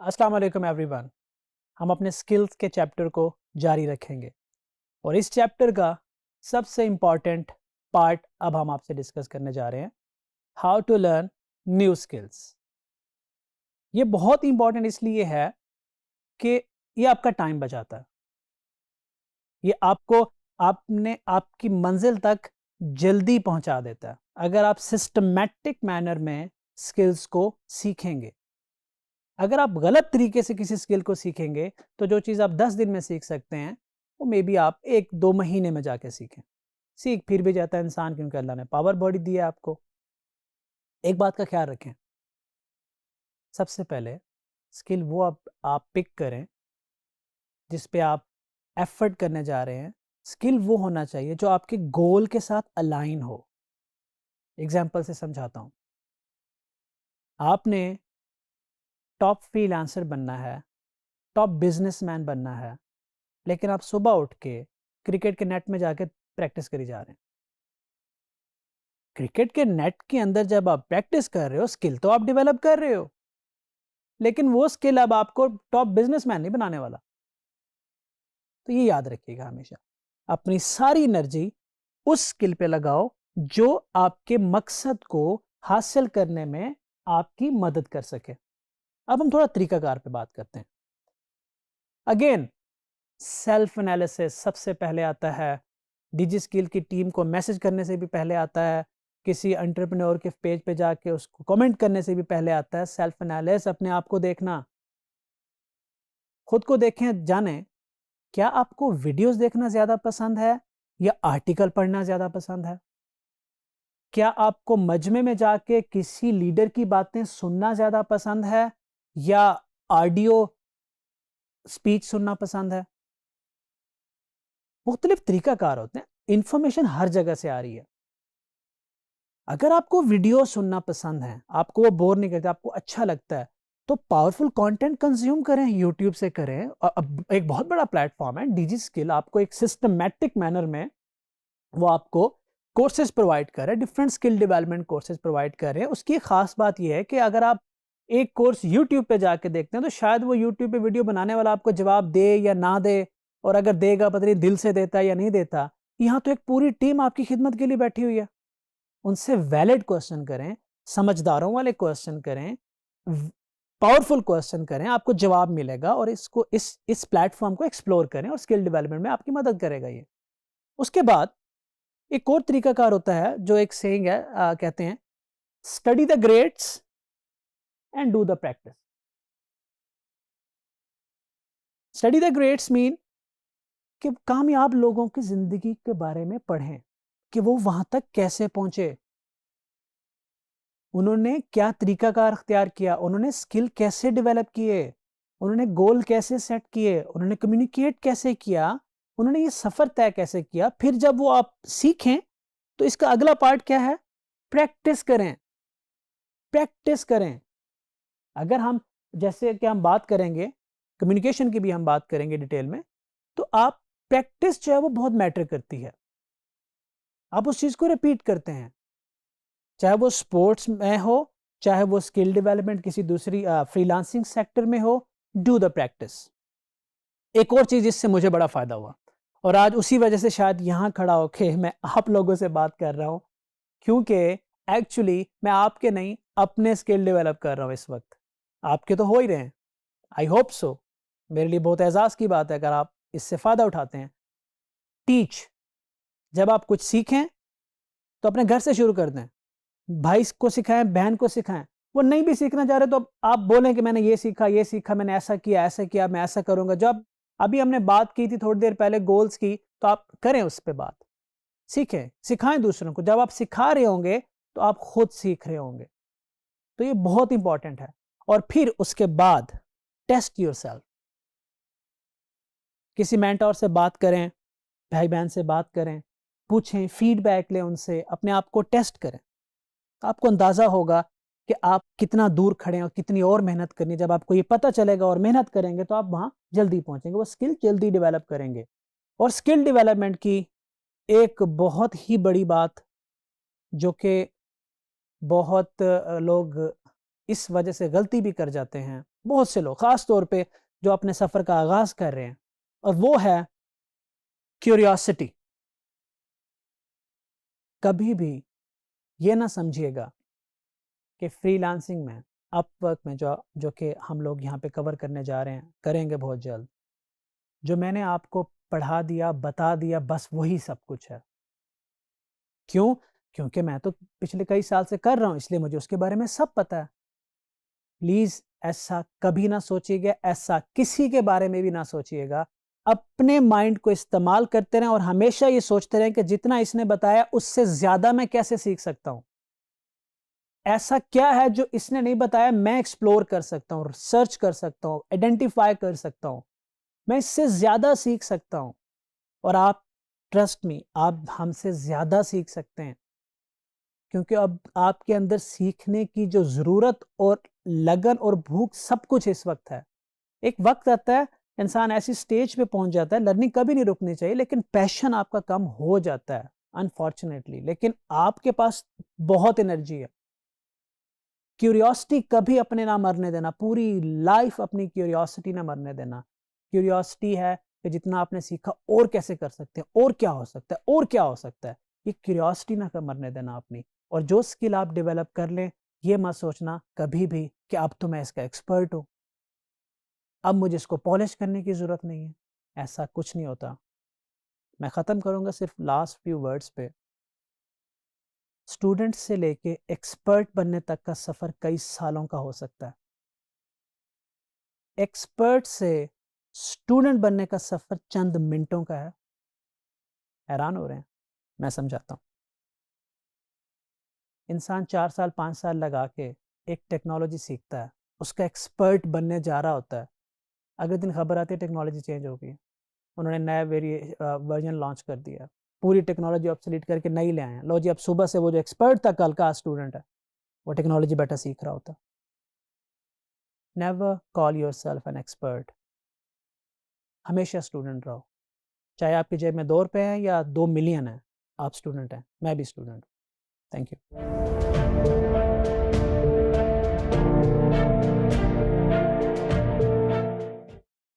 अस्सलाम वालेकुम एवरीवन। हम अपने स्किल्स के चैप्टर को जारी रखेंगे और इस चैप्टर का सबसे इम्पॉर्टेंट पार्ट अब हम आपसे डिस्कस करने जा रहे हैं, how to learn new skills. ये बहुत इम्पॉर्टेंट इसलिए है कि ये आपका टाइम बचाता है। ये आपकी मंजिल तक जल्दी पहुंचा देता है अगर आप सिस्टमैटिक मैनर में स्किल्स को सीखेंगे। अगर आप गलत तरीके से किसी स्किल को सीखेंगे तो जो चीज़ आप 10 दिन में सीख सकते हैं वो मे बी आप 1-2 महीने में जाके सीखें। सीख फिर भी जाता है इंसान, क्योंकि अल्लाह ने पावर बॉडी दी है आपको। एक बात का ख्याल रखें, सबसे पहले स्किल वो आप पिक करें जिस पे आप एफर्ट करने जा रहे हैं। स्किल वो होना चाहिए जो आपके गोल के साथ अलाइन हो। एग्जाम्पल से समझाता हूँ। आपने टॉप फ्रीलांसर बनना है, टॉप बिजनेसमैन बनना है, लेकिन आप सुबह उठ के क्रिकेट के नेट में जाके प्रैक्टिस करी जा रहे हैं। क्रिकेट के नेट के अंदर जब आप प्रैक्टिस कर रहे हो, स्किल तो आप डेवलप कर रहे हो, लेकिन वो स्किल अब आपको टॉप बिजनेसमैन नहीं बनाने वाला। तो ये याद रखिएगा, हमेशा अपनी सारी एनर्जी उस स्किल पे लगाओ जो आपके मकसद को हासिल करने में आपकी मदद कर सके। अब हम थोड़ा तरीकाकार पे बात करते हैं। अगेन, सेल्फ एनालिसिस सबसे पहले आता है। डिजी स्किल की टीम को मैसेज करने से भी पहले आता है। किसी एंटरप्रेन्योर के पेज पे जाके उसको कमेंट करने से भी पहले आता है सेल्फ एनालिसिस। अपने आप को देखना, खुद को देखें, जानें क्या आपको वीडियोस देखना ज़्यादा पसंद है या आर्टिकल पढ़ना ज़्यादा पसंद है। क्या आपको मजमे में जाके किसी लीडर की बातें सुनना ज़्यादा पसंद है या ऑडियो स्पीच सुनना पसंद है। मुख्तलिफ तरीकाकार होते हैं, इंफॉर्मेशन हर जगह से आ रही है। अगर आपको वीडियो सुनना पसंद है, आपको वो बोर नहीं करता, आपको अच्छा लगता है, तो पावरफुल कंटेंट कंज्यूम करें, यूट्यूब से करें। अब एक बहुत बड़ा प्लेटफॉर्म है डिजी स्किल, आपको एक सिस्टमैटिक मैनर में वो आपको कोर्सेज प्रोवाइड कर रहे हैं, different skill development courses provide कर रहे हैं। उसकी खास बात यह है कि अगर आप एक कोर्स यूट्यूब पे जाके देखते हैं तो शायद वो यूट्यूब पे वीडियो बनाने वाला आपको जवाब दे या ना दे, और अगर देगा पता नहीं दिल से देता है या नहीं देता। यहाँ तो एक पूरी टीम आपकी खिदमत के लिए बैठी हुई है। उनसे वैलिड क्वेश्चन करें, समझदारों वाले क्वेश्चन करें, पावरफुल क्वेश्चन करें, आपको जवाब मिलेगा। और इसको इस प्लेटफॉर्म को एक्सप्लोर करें और स्किल डेवलपमेंट में आपकी मदद करेगा ये। उसके बाद एक और तरीकाकार होता है, जो एक सेइंग है, कहते हैं study the greats and do the practice. Study the greats mean कि कामयाब लोगों की जिंदगी के बारे में पढ़ें कि वो वहां तक कैसे पहुंचे, उन्होंने क्या तरीकाकार अख्तियार किया, उन्होंने स्किल कैसे डेवलप किए, उन्होंने गोल कैसे सेट किए, उन्होंने कम्युनिकेट कैसे किया, उन्होंने ये सफर तय कैसे किया। फिर जब वो आप सीखें तो इसका अगला पार्ट क्या है, प्रैक्टिस करें। प्रैक्टिस करें। अगर हम जैसे कि हम बात करेंगे कम्युनिकेशन की भी हम बात करेंगे डिटेल में, तो आप प्रैक्टिस जो है वो बहुत मैटर करती है। आप उस चीज को रिपीट करते हैं, चाहे वो स्पोर्ट्स में हो, चाहे वो स्किल डेवलपमेंट किसी दूसरी फ्रीलांसिंग सेक्टर में हो। Do the practice. एक और चीज जिससे मुझे बड़ा फायदा हुआ, और आज उसी वजह से शायद यहाँ खड़ा होके मैं आप लोगों से बात कर रहा हूँ, क्योंकि एक्चुअली मैं आपके नहीं अपने स्किल डेवलप कर रहा हूँ इस वक्त। आपके तो हो ही रहे हैं, आई होप सो। मेरे लिए बहुत एजाज की बात है अगर आप इससे फायदा उठाते हैं। टीच। जब आप कुछ सीखें तो अपने घर से शुरू कर दें। भाई को सिखाएं, बहन को सिखाएं। वो नहीं भी सीखना चाह रहे तो आप बोलें कि मैंने ये सीखा, मैंने ऐसा किया, मैं ऐसा करूंगा। जब अभी हमने बात की थी थोड़ी देर पहले गोल्स की, तो आप करें उस पर बात, सीखें, सिखाएं दूसरों को। जब आप सिखा रहे होंगे तो आप खुद सीख रहे होंगे। तो ये बहुत इंपॉर्टेंट है। और फिर उसके बाद टेस्ट योरसेल्फ। किसी मेंटोर से बात करें, भाई बहन से बात करें, पूछें, फीडबैक लें उनसे, अपने आप को टेस्ट करें। आपको अंदाजा होगा कि आप कितना दूर खड़े हैं और कितनी और मेहनत करनी है। जब आपको ये पता चलेगा और मेहनत करेंगे तो आप वहाँ जल्दी पहुँचेंगे, वो स्किल जल्दी डेवलप करेंगे। और स्किल डेवलपमेंट की एक बहुत ही बड़ी बात जो कि बहुत लोग इस वजह से गलती भी कर जाते हैं, बहुत से लोग ख़ास तौर पे जो अपने सफ़र का आगाज़ कर रहे हैं, और वो है क्यूरियोसिटी। कभी भी ये ना समझिएगा कि फ्रीलांसिंग में, अपवर्क में जो कि हम लोग यहाँ पे कवर करने जा रहे हैं, करेंगे बहुत जल्द, जो मैंने आपको पढ़ा दिया, बता दिया, बस वही सब कुछ है। क्यों? क्योंकि मैं तो पिछले कई साल से कर रहा हूँ, इसलिए मुझे उसके बारे में सब पता है। प्लीज़ ऐसा कभी ना सोचिएगा, ऐसा किसी के बारे में भी ना सोचिएगा। अपने माइंड को इस्तेमाल करते रहें और हमेशा ये सोचते रहें कि जितना इसने बताया उससे ज़्यादा मैं कैसे सीख सकता हूँ। ऐसा क्या है जो इसने नहीं बताया, मैं एक्सप्लोर कर सकता हूँ, सर्च कर सकता हूँ, आइडेंटिफ़ाई कर सकता हूँ। मैं इससे ज़्यादा सीख सकता हूँ, और आप ट्रस्ट मी, आप हमसे ज़्यादा सीख सकते हैं। क्योंकि अब आपके अंदर सीखने की जो ज़रूरत और लगन और भूख सब कुछ इस वक़्त है। एक वक़्त आता है, इंसान ऐसी स्टेज पे पहुँच जाता है, लर्निंग कभी नहीं रुकनी चाहिए, लेकिन पैशन आपका कम हो जाता है अनफॉर्च्युनेटली, लेकिन आपके पास बहुत एनर्जी है। क्यूरियोसिटी कभी अपने ना मरने देना, पूरी लाइफ़ अपनी क्यूरियोसिटी ना मरने देना। क्यूरियोसिटी है कि जितना आपने सीखा और कैसे कर सकते हैं, और क्या हो सकता है, और क्या हो सकता है? ये क्यूरियोसिटी ना मरने देना अपनी। और जो स्किल आप डेवलप कर लें, ये मत सोचना कभी भी कि अब तो मैं इसका एक्सपर्ट हूँ, अब मुझे इसको पॉलिश करने की ज़रूरत नहीं है। ऐसा कुछ नहीं होता। मैं ख़त्म करूँगा सिर्फ़ लास्ट फ्यू वर्ड्स पे। स्टूडेंट से लेके एक्सपर्ट बनने तक का सफ़र कई सालों का हो सकता है। एक्सपर्ट से स्टूडेंट बनने का सफ़र चंद मिनटों का है। हैरान हो रहे हैं? मैं समझाता हूँ। इंसान 4 साल, 5 साल लगा के एक टेक्नोलॉजी सीखता है, उसका एक्सपर्ट बनने जा रहा होता है। अगले दिन खबर आती है टेक्नोलॉजी चेंज हो गई। उन्होंने नया वर्ज़न लॉन्च कर दिया। पूरी टेक्नोलॉजी ऑब्सोलीट करके नई ले आए हैं। लो जी, अब सुबह से वो जो एक्सपर्ट था कल का स्टूडेंट है, वो टेक्नोलॉजी बेटर सीख रहा होता। Never call yourself an expert. हमेशा स्टूडेंट रहो। चाहे आपकी जेब में 2 रुपए हैं या 2 मिलियन हैं, आप स्टूडेंट हैं, मैं भी स्टूडेंट हूँ। Thank you.